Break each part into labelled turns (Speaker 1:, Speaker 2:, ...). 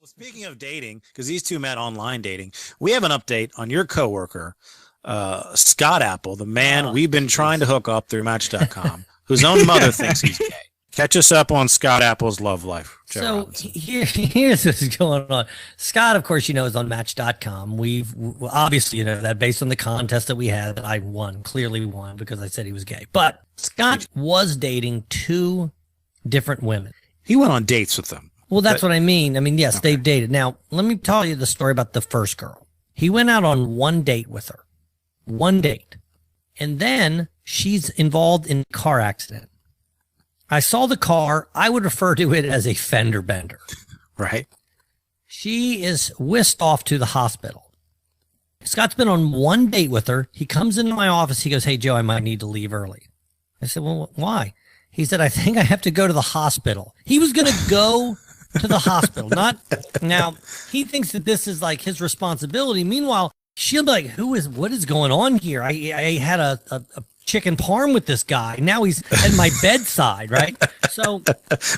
Speaker 1: Well, speaking of dating, because these two met online dating, we have an update on your coworker, Scott Apple, the man we've been trying to hook up through Match.com, whose own mother thinks he's gay. Catch us up on Scott Apple's love life.
Speaker 2: So here's what's going on. Scott, of course, is on Match.com. We've obviously, that based on the contest that we had, I clearly won because I said he was gay. But Scott was dating two different women.
Speaker 1: He went on dates with them.
Speaker 2: Well, that's what I mean. Yes, okay. They've dated. Now, let me tell you the story about the first girl. He went out on one date with her. One date. And then she's involved in a car accident. I saw the car. I would refer to it as a fender bender.
Speaker 1: Right.
Speaker 2: She is whisked off to the hospital. Scott's been on one date with her. He comes into my office. He goes, "Hey, Joe, I might need to leave early." I said, "Well, why?" He said, "I think I have to go to the hospital." He was going to go to the hospital. Now, he thinks that this is like his responsibility. Meanwhile, she'll be like, what is going on here? I had a chicken parm with this guy. Now he's at my bedside, right? So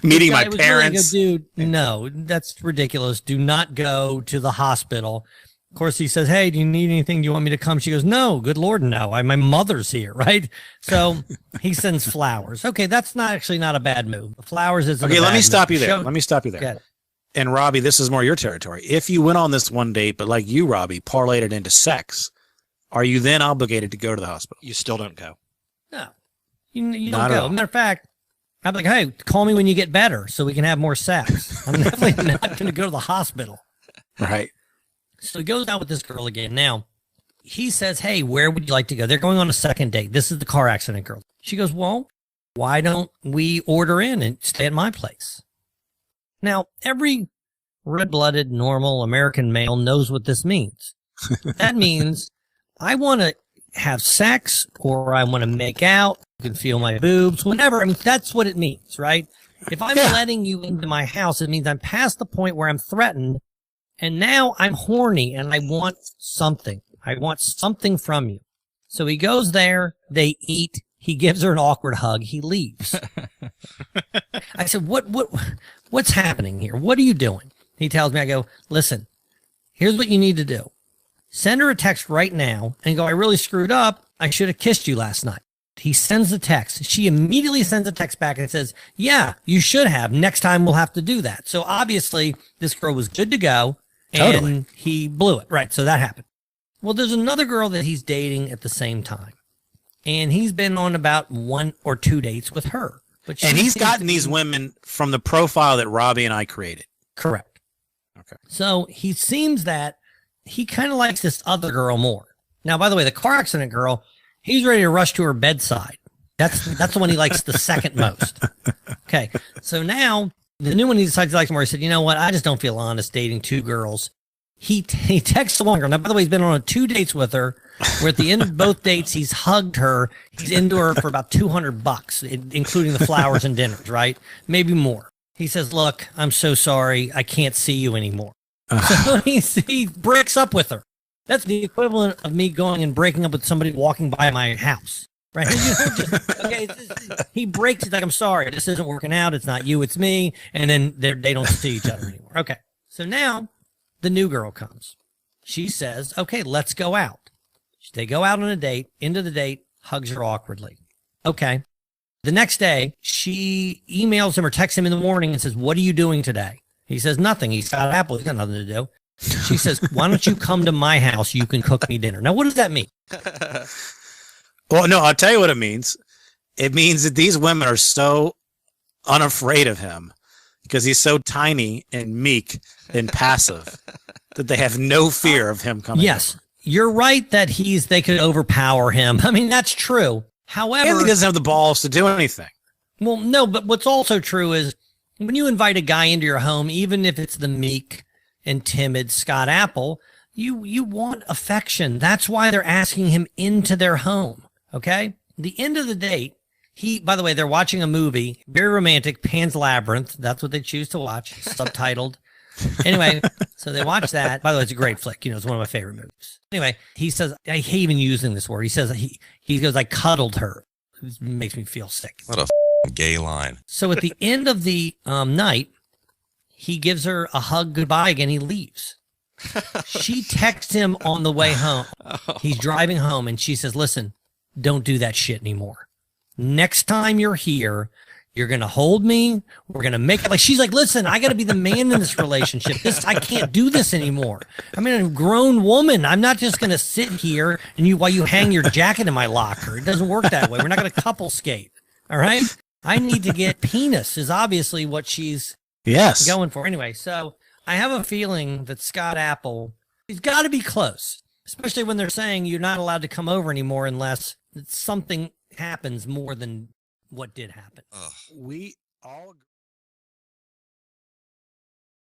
Speaker 1: meeting my parents.
Speaker 2: Really good, dude, no, that's ridiculous. Do not go to the hospital. Of course, he says, "Hey, do you need anything? Do you want me to come?" She goes, "No, good Lord, no. My mother's here," right? So he sends flowers. Okay, that's not a bad move. Flowers is
Speaker 1: okay. Let me stop you there. And Robbie, this is more your territory. If you went on this one date, but like you, Robbie, parlayed it into sex, are you then obligated to go to the hospital?
Speaker 3: You still don't go.
Speaker 2: No, you don't go. Matter of fact, I'm like, "Hey, call me when you get better so we can have more sex." I'm definitely not going to go to the hospital.
Speaker 1: Right.
Speaker 2: So he goes out with this girl again. Now, he says, "Hey, where would you like to go?" They're going on a second date. This is the car accident girl. She goes, "Well, why don't we order in and stay at my place?" Now, every red-blooded, normal American male knows what this means. That means I want to have sex or I want to make out. You can feel my boobs, whatever. That's what it means, right? If I'm letting you into my house, it means I'm past the point where I'm threatened. And now I'm horny and I want something. I want something from you. So he goes there, they eat, he gives her an awkward hug, he leaves. I said, what's happening here? What are you doing? He tells me, I go, "Listen, here's what you need to do. Send her a text right now and go, 'I really screwed up. I should have kissed you last night.'" He sends the text. She immediately sends a text back and says, "Yeah, you should have. Next time we'll have to do that." So obviously this girl was good to go. And he blew it. Right. So that happened. Well, there's another girl that he's dating at the same time. And he's been on about 1 or 2 dates with her.
Speaker 1: And he's gotten these women from the profile that Robbie and I created.
Speaker 2: Correct.
Speaker 1: Okay.
Speaker 2: So he seems that he kind of likes this other girl more. Now, by the way, the car accident girl, he's ready to rush to her bedside. That's the one he likes the second most. Okay. So now the new one he decides he likes more. He said, "You know what? I just don't feel honest dating two girls." He texts the one girl. Now, by the way, he's been on 2 dates with her, where at the end of both dates, he's hugged her. He's into her for about $200, including the flowers and dinners, right? Maybe more. He says, "Look, I'm so sorry. I can't see you anymore." So he breaks up with her. That's the equivalent of me going and breaking up with somebody walking by my house. Right? He breaks. He's like, "I'm sorry, this isn't working out. It's not you, it's me." And then they don't see each other anymore. Okay. So now the new girl comes. She says, "Okay, let's go out." They go out on a date, into the date, hugs her awkwardly. Okay. The next day, she emails him or texts him in the morning and says, "What are you doing today?" He says, "Nothing. He's got Apple. He's got nothing to do." She says, "Why don't you come to my house? You can cook me dinner." Now, what does that mean?
Speaker 1: Well, no, I'll tell you what it means. It means that these women are so unafraid of him because he's so tiny and meek and passive that they have no fear of him coming.
Speaker 2: Yes, you're right that they could overpower him. That's true. However,
Speaker 1: and he doesn't have the balls to do anything.
Speaker 2: Well, no, but what's also true is when you invite a guy into your home, even if it's the meek and timid Scott Apple, you want affection. That's why they're asking him into their home. Okay. The end of the date, by the way, they're watching a movie, very romantic, Pan's Labyrinth. That's what they choose to watch, subtitled. Anyway, so they watch that. By the way, it's a great flick. It's one of my favorite movies. Anyway, he says, I hate even using this word. He says, he goes, "I cuddled her." It makes me feel sick.
Speaker 3: What a gay line.
Speaker 2: So at the end of the night, He gives her a hug goodbye again. He leaves. She texts him on the way home. He's driving home and she says, listen, don't do that shit anymore. Next time you're here, you're going to hold me. We're going to make it like, she's like, listen, I got to be the man in this relationship. I can't do this anymore. I mean, I'm a grown woman. I'm not just going to sit here and while you hang your jacket in my locker. It doesn't work that way. We're not going to couple skate. All right. I need to get penis is obviously what she's going for. Anyway, so I have a feeling that Scott Apple, he's got to be close, especially when they're saying you're not allowed to come over anymore unless something happens more than what did happen.
Speaker 1: We all